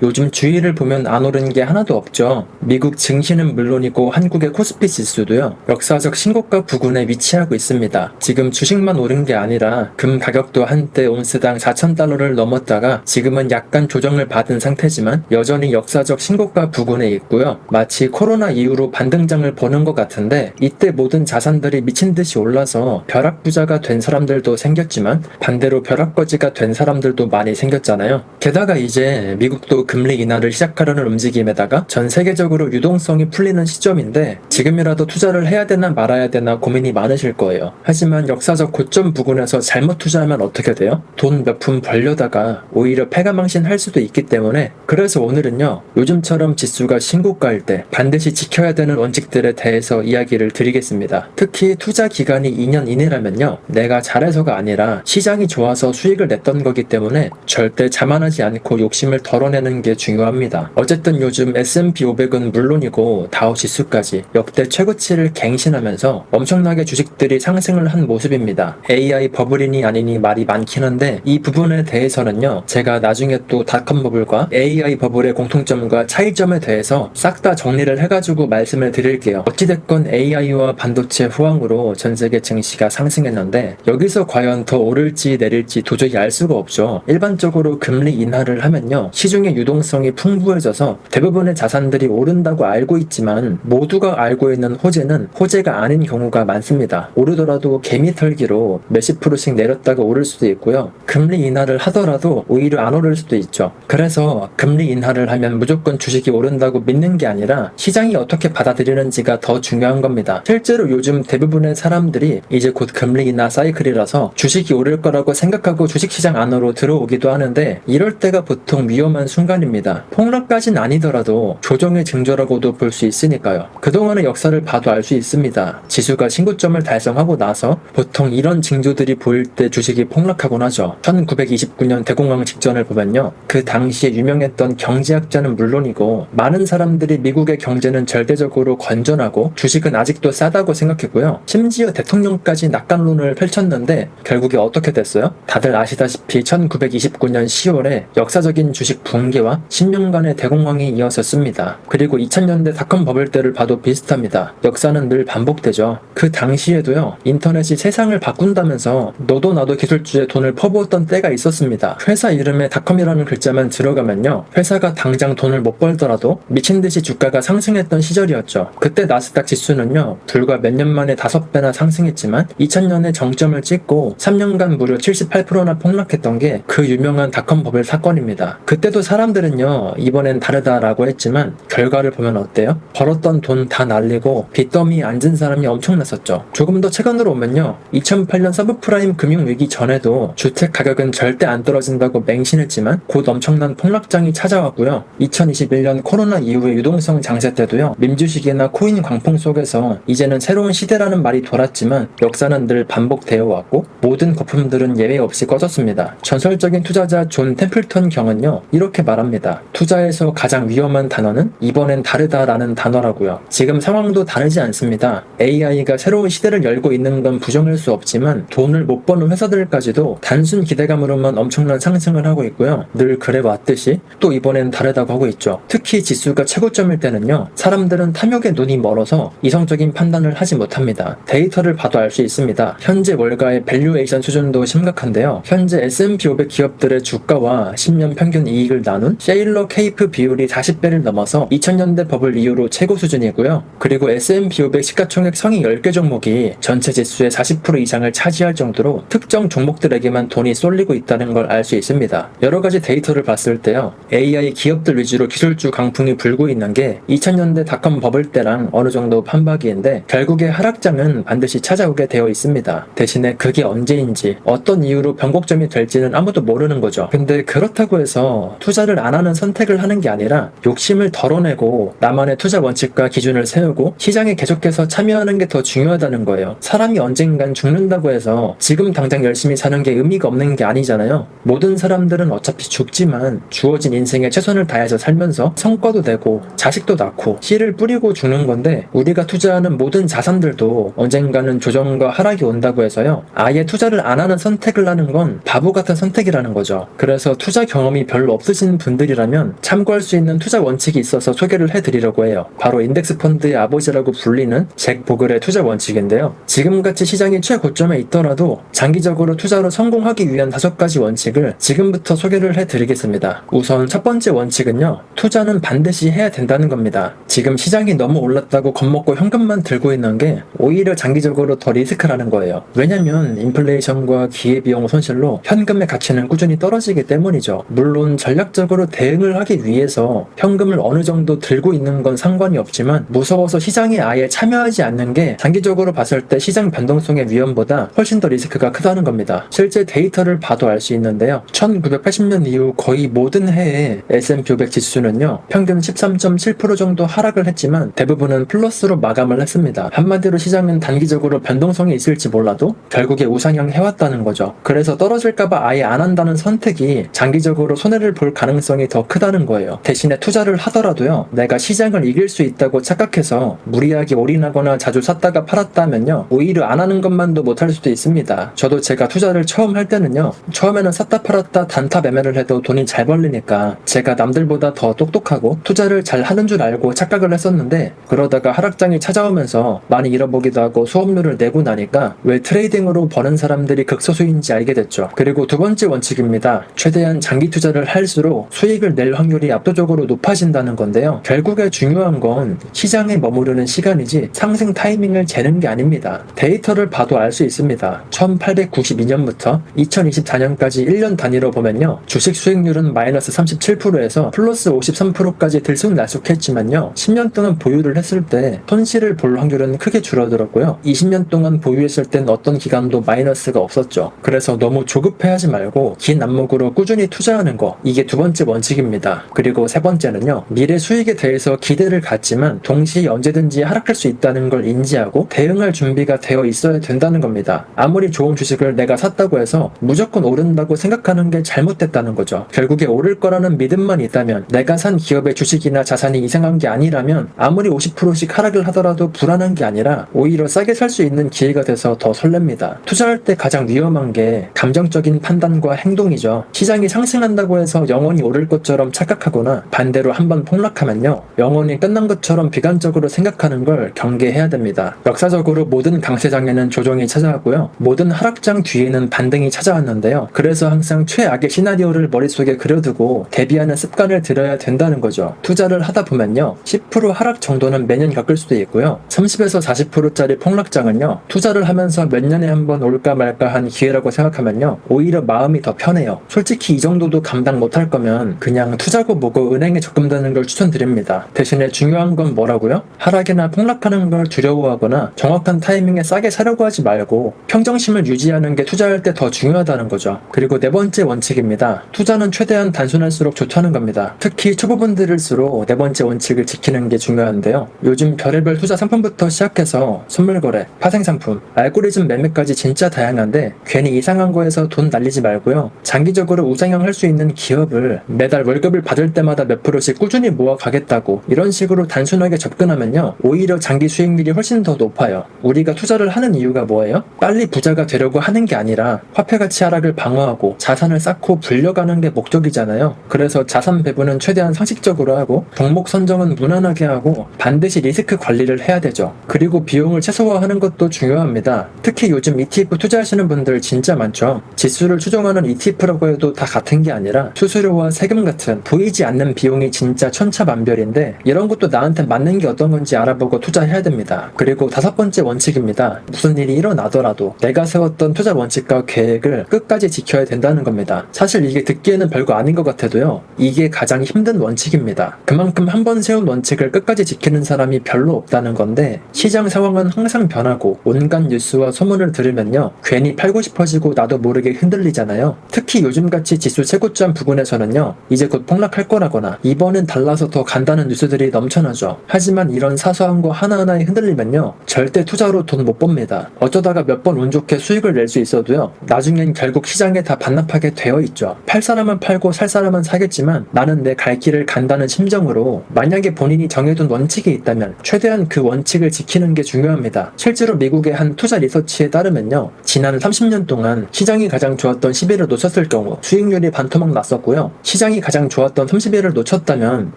요즘 주위를 보면 안 오른 게 하나도 없죠. 미국 증시는 물론이고 한국의 코스피 지수도요. 역사적 신고가 부근에 위치하고 있습니다. 지금 주식만 오른 게 아니라 금 가격도 한때 온스당 4,000달러를 넘었다가 지금은 약간 조정을 받은 상태지만 여전히 역사적 신고가 부근에 있고요. 마치 코로나 이후로 반등장을 보는 것 같은데 이때 모든 자산들이 미친 듯이 올라서 벼락부자가 된 사람들도 생겼지만 반대로 벼락거지가 된 사람들도 많이 생겼잖아요. 게다가 이제 미국도 금리 인하를 시작하려는 움직임에다가 전 세계적으로 유동성이 풀리는 시점인데 지금이라도 투자를 해야 되나 말아야 되나 고민이 많으실 거예요. 하지만 역사적 고점 부근에서 잘못 투자하면 어떻게 돼요? 돈 몇 푼 벌려다가 오히려 패가망신할 수도 있기 때문에 그래서 오늘은요. 요즘처럼 지수가 신고가일 때 반드시 지켜야 되는 원칙들에 대해서 이야기를 드리겠습니다. 특히 투자 기간이 2년 이내라면요. 내가 잘해서가 아니라 시장이 좋아서 수익을 냈던 거기 때문에 절대 자만하지 않고 욕심을 덜어내는 게 중요합니다. 어쨌든 요즘 S&P 500은 물론이고 다우 지수까지 역대 최고치를 갱신하면서 엄청나게 주식들이 상승을 한 모습입니다. AI 버블이니 아니니 말이 많긴 한데 이 부분에 대해서는요. 제가 나중에 또 닷컴 버블과 AI 버블의 공통점과 차이점에 대해서 싹 다 정리를 해가지고 말씀을 드릴게요. 어찌됐건 AI와 반도체 호황으로 전 세계 증시가 상승했는데 여기서 과연 더 오를지 내릴지 도저히 알 수가 없죠. 일반적으로 금리 인하를 하면요. 시중의 유동성이 풍부해져서 대부분의 자산들이 오른다고 알고 있지만 모두가 알고 있는 호재는 호재가 아닌 경우가 많습니다. 오르더라도 개미 털기로 몇십 프로씩 내렸다가 오를 수도 있고요. 금리 인하를 하더라도 오히려 안 오를 수도 있죠. 그래서 금리 인하를 하면 무조건 주식이 오른다고 믿는 게 아니라 시장이 어떻게 받아들이는지가 더 중요한 겁니다. 실제로 요즘 대부분의 사람들이 이제 곧 금리 인하 사이클이라서 주식이 오를 거라고 생각하고 주식시장 안으로 들어오기도 하는데 이럴 때가 보통 위험한 순간입니다. 폭락까진 아니더라도 조정의 징조라고도 볼 수 있으니까요. 그동안의 역사를 봐도 알 수 있습니다. 지수가 신고점을 달성하고 나서 보통 이런 징조들이 보일 때 주식이 폭락하곤 하죠. 1929년 대공황 직전을 보면요. 그 당시에 유명했던 경제학자는 물론이고 많은 사람들이 미국의 경제는 절대적으로 건전하고 주식은 아직도 싸다고 생각했고요. 심지어 대통령까지 낙관론을 펼쳤는데 결국에 어떻게 됐어요? 다들 아시다시피 1929년 10월에 역사적인 주식 붕괴와 10년간의 대공황이 이어졌습니다. 그리고 2000년대 닷컴 버블 때를 봐도 비슷합니다. 역사는 늘 반복되죠. 그 당시에도요. 인터넷이 세상을 바꾼다면서 너도 나도 기술주에 돈을 퍼부었던 때가 있었습니다. 회사 이름에 닷컴이라는 글자만 들어가면요. 회사가 당장 돈을 못 벌더라도 미친듯이 주가가 상승했던 시절이었죠. 그때 나스닥 지수는요. 불과 몇 년 만에 5배나 상승했지만 2000년에 정점을 찍고 3년간 무려 78%나 폭락했던 게 그 유명한 닷컴 버블 사건입니다. 그때도 사람들은요. 이번엔 다르다라고 했지만 결과를 보면 어때요? 벌었던 돈 다 날리고 빚더미에 앉은 사람이 엄청났었죠. 조금 더 최근으로 오면요. 2008년 서브프라임 금융위기 전에도 주택 가격은 절대 안 떨어진다고 맹신했지만 곧 엄청난 폭락장이 찾아왔고요. 2021년 코로나 이후의 유동성 장세 때도요. 밈주식이나 코인 광풍 속에서 이제는 새로운 시대라는 말이 돌았지만 역사는 늘 반복되어 왔고 모든 거품들은 예외 없이 꺼졌습니다. 전설적인 투자자 존 템플턴 경은요. 이렇게 말합니다. 투자에서 가장 위험한 단어는 이번엔 다르다라는 단어라고요. 지금 상황도 다르지 않습니다. AI가 새로운 시대를 열고 있는 건 부정할 수 없지만 돈을 못 버는 회사들까지도 단순 기대감으로만 엄청난 상승을 하고 있고요. 늘 그래왔듯이 또 이번엔 다르다고 하고 있죠. 특히 지수가 최고점일 때는요. 사람들은 탐욕에 눈이 멀어서 이성적인 판단을 하지 못합니다. 데이터를 봐도 알 수 있습니다. 현재 월가의 밸류에이션 수준도 심각한데요. 현재 S&P 500 기업들의 주가와 10년 평균 이익을 나눈 셰일러 케이프 비율이 40배를 넘어서 2000년대 버블 이후로 최고 수준이고요. 그리고 S&P 500 시가총액 상위 10개 종목이 전체 지수의 40% 이상을 차지할 정도로 특정 종목들에게만 돈이 쏠리고 있다는 걸 알 수 있습니다. 여러 가지 데이터를 봤을 때요. AI 기업들 위주로 기술주 강풍이 불고 있는 게 2000년대 닷컴 버블 때랑 어느 정도 판박이인데 결국에 하락장은 반드시 찾아오게 되어 있습니다. 대신에 그게 언제인지 어떤 이유로 변곡점이 될지는 아무도 모르는 거죠. 근데 그렇다고 해서 투자를 안 하는 선택을 하는 게 아니라 욕심을 덜어내고 나만의 투자 원칙과 기준을 세우고 시장에 계속해서 참여하는 게 더 중요하다는 거예요. 사람이 언젠간 죽는다고 해서 지금 당장 열심히 사는 게 의미가 없는 게 아니잖아요. 모든 사람들은 어차피 죽지만 주어진 인생에 최선을 다해서 살면서 성과도 내고 자식도 낳고 씨를 뿌리고 죽는 건데 우리가 투자하는 모든 자산들도 언젠가는 조정과 하락이 온다고 해서요. 아예 투자를 안 하는 선택을 하는 건 바보 같은 선택이라는 거죠. 그래서 투자 경험이 별로 없으신 분들이라면 참고할 수 있는 투자 원칙이 있어서 소개를 해드리려고 해요. 바로 인덱스 펀드의 아버지라고 불리는 잭 보글의 투자 원칙인데요. 지금같이 시장이 최고점에 있더라도 장기적으로 투자로 성공하기 위한 5가지 원칙을 지금부터 소개를 해드리겠습니다. 우선 첫 번째 원칙은요. 투자는 반드시 해야 된다는 겁니다. 지금 시장이 너무 올랐다고 겁먹고 현금만 들고 있는 게 오히려 장기적으로 더 리스크라는 거예요. 왜냐면 인플레이션과 기회비용 손실로 현금의 가치는 꾸준히 떨어지기 때문이죠. 물론 전략적으로 대응을 하기 위해서 현금을 어느 정도 들고 있는 건 상관이 없지만 무서워서 시장에 아예 참여하지 않는 게 장기적으로 봤을 때 시장 변동성의 위험보다 훨씬 더 리스크가 크다는 겁니다. 실제 데이터를 봐도 알 수 있는데요. 1980년 이후 거의 모든 해에 S&P 500 지수는요. 평균 13.7% 정도 하락을 했지만 대부분은 플러스로 마감을 했습니다. 한마디로 시장은 단기적으로 변동성이 있을지 몰라도 결국에 우상향 해왔다는 거죠. 그래서 떨어질까봐 아예 안 한다는 선택이 장기적으로 손해를 볼 가능성이 더 크다는 거예요. 대신에 투자를 하더라도요. 내가 시장을 이길 수 있다고 착각해서 무리하게 올인하거나 자주 샀다가 팔았다면요. 오히려 안 하는 것만도 못할 수도 있습니다. 저도 제가 투자를 처음 할 때는요. 처음에는 샀다 팔았다 단타 매매를 해도 돈이 잘 벌리니까 제가 남들보다 더 똑똑하고 투자를 잘 하는 줄 알고 착각을 했었는데 그러다가 하락장이 찾아오면서 많이 잃어보기도 하고 수업료를 내고 나니까 왜 트레이딩으로 버는 사람들이 극소수인지 알게 됐죠. 그리고 두 번째 원칙입니다. 최대한 장기 투자를 할수록 수익을 낼 확률이 압도적으로 높아진다는 건데요. 결국에 중요한 건 시장에 머무르는 시간이지 상승 타이밍을 재는 게 아닙니다. 데이터를 봐도 알 수 있습니다. 1892년부터 2024년까지 1년 단위로 보면요. 주식 수익률은 마이너스 37%에서 플러스 53%까지 들쑥날쑥했지만요. 10년 동안 보유를 했을 때 손실을 볼 확률은 크게 줄어들었고요. 20년 동안 보유했을 땐 어떤 기간도 마이너스가 없었죠. 그래서 너무 조급해하지 말고 긴 안목으로 꾸준히 투자하는 거, 이게 두 번째 원칙입니다. 그리고 세 번째는요. 미래 수익에 대해서 기대를 갖지만 동시에 언제든지 하락할 수 있다는 걸 인지하고 대응할 준비가 되어 있어야 된다는 겁니다. 아무리 좋은 주식을 내가 샀다고 해서 무조건 오른다고 생각하는 게 잘못됐다는 거죠. 결국에 오를 거라는 믿음만 있다면 내가 산 기업의 주식이나 자산이 이상한 게 아니라면 아무리 50%씩 하락을 하더라도 불안한 게 아니라 오히려 싸게 살 수 있는 기회가 돼서 더 설렙니다. 투자할 때 가장 위험한 게 감정적인 판단과 행동이죠. 시장이 상승한다고 해서 영원히 오를 것처럼 착각하거나 반대로 한번 폭락하면요. 영원히 끝난 것처럼 비관적으로 생각하는 걸 경계해야 됩니다. 역사적으로 모든 강세장에는 조정이 찾아왔고요. 모든 하락장 뒤에는 반등이 찾아왔는데요. 그래서 항상 최악의 시나리오를 머릿속에 그려두고 대비하는 습관을 들여야 된다는 거죠. 투자를 하다 보면요. 10% 하락 정도는 매년 겪을 수도 있고요. 30에서 40%짜리 폭락장은요. 투자를 하면서 몇 년에 한 번 올까 말까 한 기회라고 생각하면요. 오히려 마음이 더 편해요. 솔직히 이 정도도 감당 못할 거면 그냥 투자고 뭐고 은행에 적금드는 걸 추천드립니다. 대신에 중요한 건 뭐라고요? 하락이나 폭락하는 걸 두려워하거나 정확한 타이밍에 싸게 사려고 하지 말고 평정심을 유지하는 게 투자할 때 더 중요하다는 거죠. 그리고 네 번째 원칙입니다. 투자는 최대한 단순할수록 좋다는 겁니다. 특히 초보분들일수록 네 번째 원칙을 지키는 게 중요한데요. 요즘 별의별 투자 상품부터 시작해서 선물거래, 파생상품, 알고리즘 매매까지 진짜 다양한데 괜히 이상한 거에서 돈 날리지 말고요. 장기적으로 우상향 할 수 있는 기업을 매달 월급을 받을 때마다 몇 프로씩 꾸준히 모아 가겠다고 이런 식으로 단순하게 접근하면요. 오히려 장기 수익률이 훨씬 더 높아요. 우리가 투자를 하는 이유가 뭐예요? 빨리 부자가 되려고 하는 게 아니라 화폐 가치 하락을 방어하고 자산을 쌓고 불려가는 게 목적이잖아요. 그래서 자산 배분은 최대한 상식적으로 하고 종목 선정은 무난하게 하고 반드시 리스크 관리를 해야 되죠. 그리고 비용을 최소화하는 것도 중요합니다. 특히 요즘 ETF 투자하시는 분들 진짜 많죠. 지수를 추종하는 ETF라고 해도 다 같은 게 아니라 수수료와 세금 같은 보이지 않는 비용이 진짜 천차만별인데 이런 것도 나한테 맞는 게 어떤 건지 알아보고 투자해야 됩니다. 그리고 다섯 번째 원칙입니다. 무슨 일이 일어나더라도 내가 세웠던 투자 원칙과 계획을 끝까지 지켜야 된다는 겁니다. 사실 이게 듣기에는 별거 아닌 것 같아도요. 이게 가장 힘든 원칙입니다. 그만큼 한 번 세운 원칙을 끝까지 지키는 사람이 별로 없다는 건데 시장 상황은 항상 변하고 온갖 뉴스와 소문을 들으면요. 괜히 팔고 싶어지고 나도 모르게 흔들리잖아요. 특히 요즘같이 지수 최고점 부근에서는요. 이제 곧 폭락할 거라거나 이번엔 달라서 더 간다는 뉴스들이 넘쳐나죠. 하지만 이런 사소한 거 하나하나에 흔들리면요. 절대 투자로 돈 못 법니다. 어쩌다가 몇 번 운 좋게 수익을 낼 수 있어도요. 나중엔 결국 시장에 다 반납하게 되어 있죠. 팔 사람은 팔고 살 사람은 사겠지만 나는 내 갈 길을 간다는 심정으로 만약에 본인이 정해둔 원칙이 있다면 최대한 그 원칙을 지키는 게 중요합니다. 실제로 미국의 한 투자 리서치에 따르면요. 지난 30년 동안 시장이 가장 좋았던 시기를 놓쳤을 경우 수익률이 반토막 났었고요. 시장이 가장 좋았던 30일을 놓쳤다면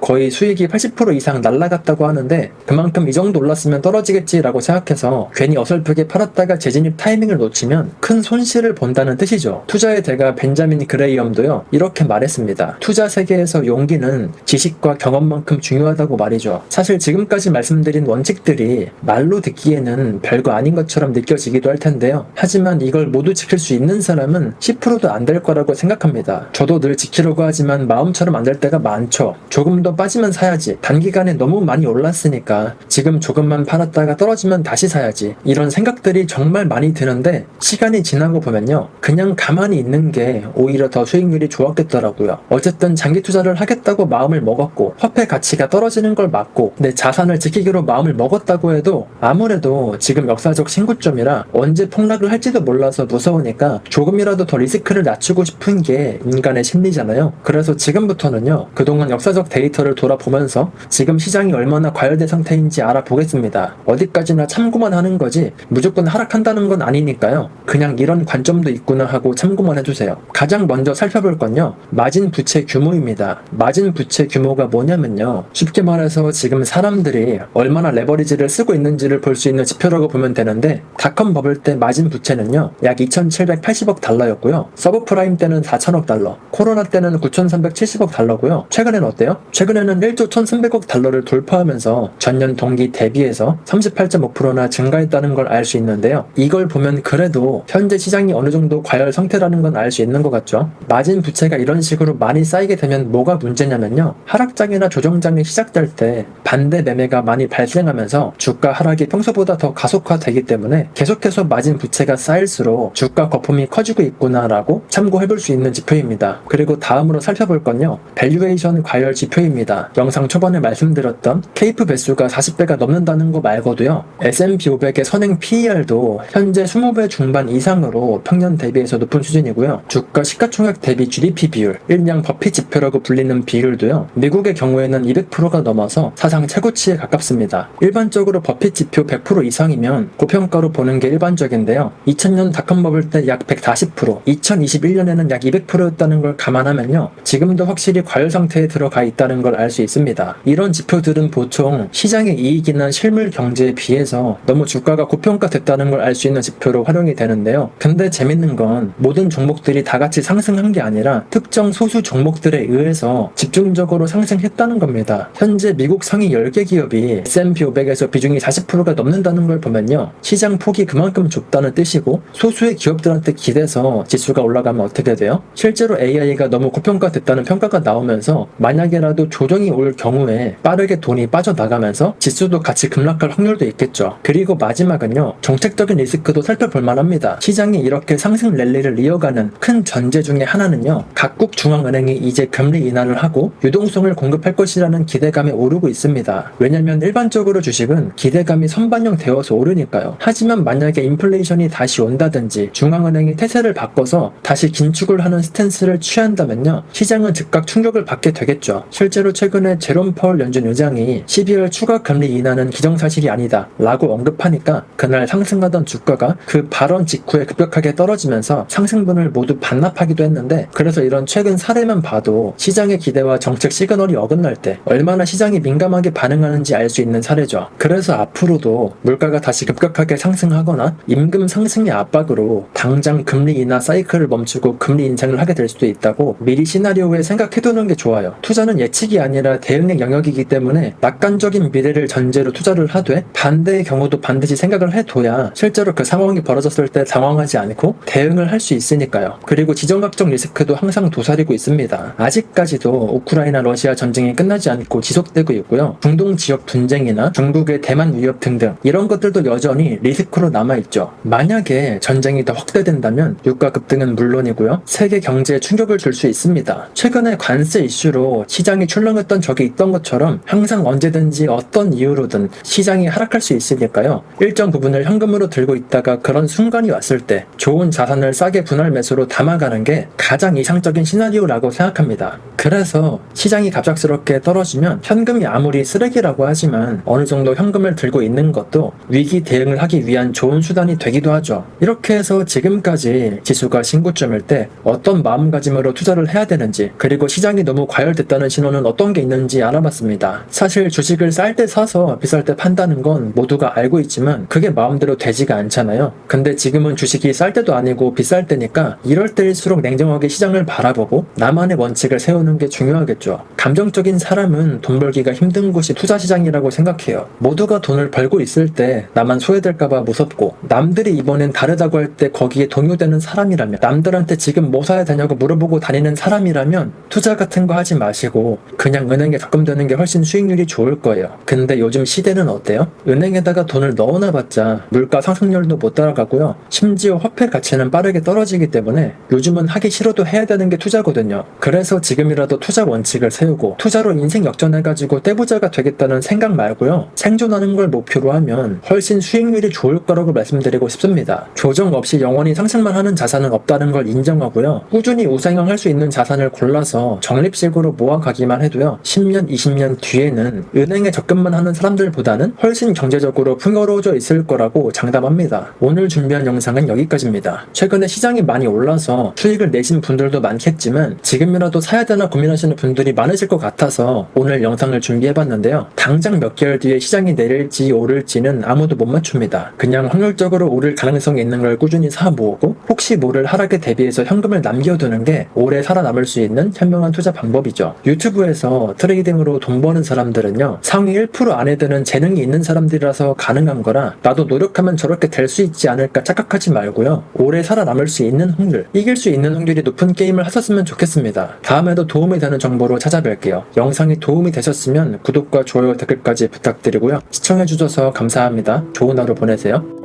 거의 수익이 80% 이상 날라갔다고 하는데, 그만큼 이 정도 올랐으면 떨어지겠지라고 생각해서 괜히 어설프게 팔았다가 재진입 타이밍을 놓치면 큰 손실을 본다는 뜻이죠. 투자의 대가 벤자민 그레이엄도요, 이렇게 말했습니다. 투자 세계에서 용기는 지식과 경험만큼 중요하다고 말이죠. 사실 지금까지 말씀드린 원칙들이 말로 듣기에는 별거 아닌 것처럼 느껴지기도 할 텐데요. 하지만 이걸 모두 지킬 수 있는 사람은 10%도 안 될 거라고 생각합니다. 저도 늘 지키려고 하지만 마음처럼 안 될 때가 많죠. 조금 더 빠지면 사야지. 단기간에 너무 많이 올랐으니까 지금 조금만 팔았다가 떨어지면 다시 사야지. 이런 생각들이 정말 많이 드는데, 시간이 지나고 보면요, 그냥 가만히 있는 게 오히려 더 수익률이 좋았겠더라고요. 어쨌든 장기 투자를 하겠다고 마음을 먹었고, 화폐 가치가 떨어지는 걸 막고 내 자산을 지키기로 마음을 먹었다고 해도 아무래도 지금 역사적 신고점이라 언제 폭락을 할지도 몰라서 무서우니까 조금이라도 더 리스크를 낮추고 싶은 게 인간의 심리잖아요. 그래서 지금부터는요, 그동안 역사적 데이터를 돌아보면서 지금 시장이 얼마나 과열된 상태인지 알아보겠습니다. 어디까지나 참고만 하는 거지 무조건 하락한다는 건 아니니까요. 그냥 이런 관점도 있구나 하고 참고만 해주세요. 가장 먼저 살펴볼 건요, 마진 부채 규모입니다. 마진 부채 규모가 뭐냐면요, 쉽게 말해서 지금 사람들이 얼마나 레버리지를 쓰고 있는지를 볼 수 있는 지표라고 보면 되는데, 닷컴 버블 때 마진 부채는요 약 2,780억 달러였고요. 서브프라임 때는 4,000억 달러, 코로나 때는 9,370억 달러고요. 최근에는 어때요? 최근에는 1조 1,300억 달러를 돌파하면서 전년 동기 대비해서 38.5%나 증가했다는 걸 알 수 있는데요. 이걸 보면 그래도 현재 시장이 어느 정도 과열 상태라는 건 알 수 있는 것 같죠. 마진 부채가 이런 식으로 많이 쌓이게 되면 뭐가 문제냐면요, 하락장이나 조정장이 시작될 때 반대 매매가 많이 발생하면서 주가 하락이 평소보다 더 가속화되기 때문에 계속해서 마진 부채가 쌓일수록 주가 거품이 커지고 있구나라고 참고해볼 수 있는 지표입니다. 그리고 다음으로 살펴볼 건요, 밸류에이션 과열 지표입니다. 영상 초반에 말씀드렸던 케이프 배수가 40배가 넘는다는 거 말고도요, S&P 500의 선행 PER도 현재 20배 중반 이상으로 평년 대비해서 높은 수준이고요. 주가 시가총액 대비 GDP 비율, 일명 버핏 지표라고 불리는 비율도요, 미국의 경우에는 200%가 넘어서 사상 최고치에 가깝습니다. 일반적으로 버핏 지표 100% 이상이면 고평가로 보는 게 일반적인데요. 2000년 닷컴 버블 때 약 140%, 2021년에는 약 200%였다는 걸 감안하면요, 지금도 확실히 과열 상태에 들어가 있다는 걸 알 수 있습니다. 이런 지표들은 보통 시장의 이익이나 실물 경제에 비해서 너무 주가가 고평가됐다는 걸 알 수 있는 지표로 활용이 되는데요. 근데 재밌는 건 모든 종목들이 다 같이 상승한 게 아니라 특정 소수 종목들에 의해서 집중적으로 상승했다는 겁니다. 현재 미국 상위 10개 기업이 S&P 500에서 비중이 40%가 넘는다는 걸 보면요, 시장 폭이 그만큼 좁다는 뜻이고, 소수의 기업들한테 기대서 지수가 올라가면 어떻게 돼요? 실제로 AI가 너무 고평가됐다는 평가가 나오면서 만약에라도 조정이 올 경우에 빠르게 돈이 빠져나가면서 지수도 같이 급락할 확률도 있겠죠. 그리고 마지막은요, 정책적인 리스크도 살펴볼 만합니다. 시장이 이렇게 상승 랠리를 이어가는 큰 전제 중에 하나는요, 각국 중앙은행이 이제 금리 인하를 하고 유동성을 공급할 것이라는 기대감에 오르고 있습니다. 왜냐면 일반적으로 주식은 기대감이 선반영 되어서 오르니까요. 하지만 만약에 인플레이션이 다시 온다든지 중앙은행이 태세를 바꿔서 다시 긴축을 하는 스탠스를 취한다면요, 시장은 즉각 충격을 받게 되겠죠. 실제로 최근에 제롬 파월 연준 의장이 12월 추가 금리 인하는 기정사실이 아니다 라고 언급하니까 그날 상승하던 주가가 그 발언 직후에 급격하게 떨어지면서 상승분을 모두 반납하기도 했는데, 그래서 이런 최근 사례만 봐도 시장의 기대와 정책 시그널이 어긋날 때 얼마나 시장이 민감하게 반응하는지 알 수 있는 사례죠. 그래서 앞으로도 물가가 다시 급격하게 상승하거나 임금 상승의 압박으로 당장 금리 인하 사이클을 멈추고 금리 인상을 하게 될 수도 있다고 미리 시나리오에 생각해두는 게 좋아요. 투자는 예측이 아니라 대응의 영역이기 때문에 낙관적인 미래를 전제로 투자를 하되 반대의 경우도 반드시 생각을 해둬야 실제로 그 상황이 벌어졌을 때 당황하지 않고 대응을 할 수 있으니까요. 그리고 지정학적 리스크도 항상 도사리고 있습니다. 아직까지도 우크라이나 러시아 전쟁이 끝나지 않고 지속되고 있고요. 중동 지역 분쟁이나 중국의 대만 위협 등등 이런 것들도 여전히 리스크로 남아있죠. 만약에 전쟁이 더 확대된다면 유가 급등은 물론이고요, 세계 경제에 충격을 줄 수 있습니다. 최근에 관세 이슈로 시장이 출렁했던 적이 있던 것처럼 항상 언제든지 어떤 이유로든 시장이 하락할 수 있으니까요, 일정 부분을 현금으로 들고 있다가 그런 순간이 왔을 때 좋은 자산을 싸게 분할 매수로 담아가는 게 가장 이상적인 시나리오라고 생각합니다. 그래서 시장이 갑작스럽게 떨어지면 현금이 아무리 쓰레기라고 하지만 어느 정도 현금을 들고 있는 것도 위기 대응을 하기 위한 좋은 수단이 되기도 하죠. 이렇게 해서 지금까지 지수가 신고점일 때 어떤 마음가짐으로 투자를 해야 되는지, 있는지, 그리고 시장이 너무 과열됐다는 신호는 어떤 게 있는지 알아봤습니다. 사실 주식을 쌀 때 사서 비쌀 때 판다는 건 모두가 알고 있지만 그게 마음대로 되지가 않잖아요. 근데 지금은 주식이 쌀 때도 아니고 비쌀 때니까 이럴 때일수록 냉정하게 시장을 바라보고 나만의 원칙을 세우는 게 중요하겠죠. 감정적인 사람은 돈 벌기가 힘든 곳이 투자 시장이라고 생각해요. 모두가 돈을 벌고 있을 때 나만 소외될까봐 무섭고, 남들이 이번엔 다르다고 할 때 거기에 동요되는 사람이라면, 남들한테 지금 뭐 사야 되냐고 물어보고 다니는 사람이라면 투자 같은 거 하지 마시고 그냥 은행에 적금드는 게 훨씬 수익률이 좋을 거예요. 근데 요즘 시대는 어때요? 은행에다가 돈을 넣어놔봤자 물가 상승률도 못 따라가고요. 심지어 화폐 가치는 빠르게 떨어지기 때문에 요즘은 하기 싫어도 해야 되는 게 투자거든요. 그래서 지금이라도 투자 원칙을 세우고 투자로 인생 역전해가지고 떼부자가 되겠다는 생각 말고요. 생존하는 걸 목표로 하면 훨씬 수익률이 좋을 거라고 말씀드리고 싶습니다. 조정 없이 영원히 상승만 하는 자산은 없다는 걸 인정하고요. 꾸준히 우상향할 수 있는 자산을 골라서 적립식으로 모아가기만 해도요. 10년, 20년 뒤에는 은행에 적금만 하는 사람들보다는 훨씬 경제적으로 풍요로워져 있을 거라고 장담합니다. 오늘 준비한 영상은 여기까지입니다. 최근에 시장이 많이 올라서 수익을 내신 분들도 많겠지만 지금이라도 사야 되나 고민하시는 분들이 많으실 것 같아서 오늘 영상을 준비해봤는데요. 당장 몇 개월 뒤에 시장이 내릴지 오를지는 아무도 못 맞춥니다. 그냥 확률적으로 오를 가능성이 있는 걸 꾸준히 사 모으고 혹시 모를 하락에 대비해서 현금을 남겨두는 게 오래 살아남을 수 있는 현명한 투자 방법이죠. 유튜브에서 트레이딩으로 돈 버는 사람들은요, 상위 1% 안에 드는 재능이 있는 사람들이라서 가능한 거라 나도 노력하면 저렇게 될 수 있지 않을까 착각하지 말고요. 오래 살아남을 수 있는 확률, 이길 수 있는 확률이 높은 게임을 하셨으면 좋겠습니다. 다음에도 도움이 되는 정보로 찾아뵐게요. 영상이 도움이 되셨으면 구독과 좋아요, 댓글까지 부탁드리고요. 시청해주셔서 감사합니다. 좋은 하루 보내세요.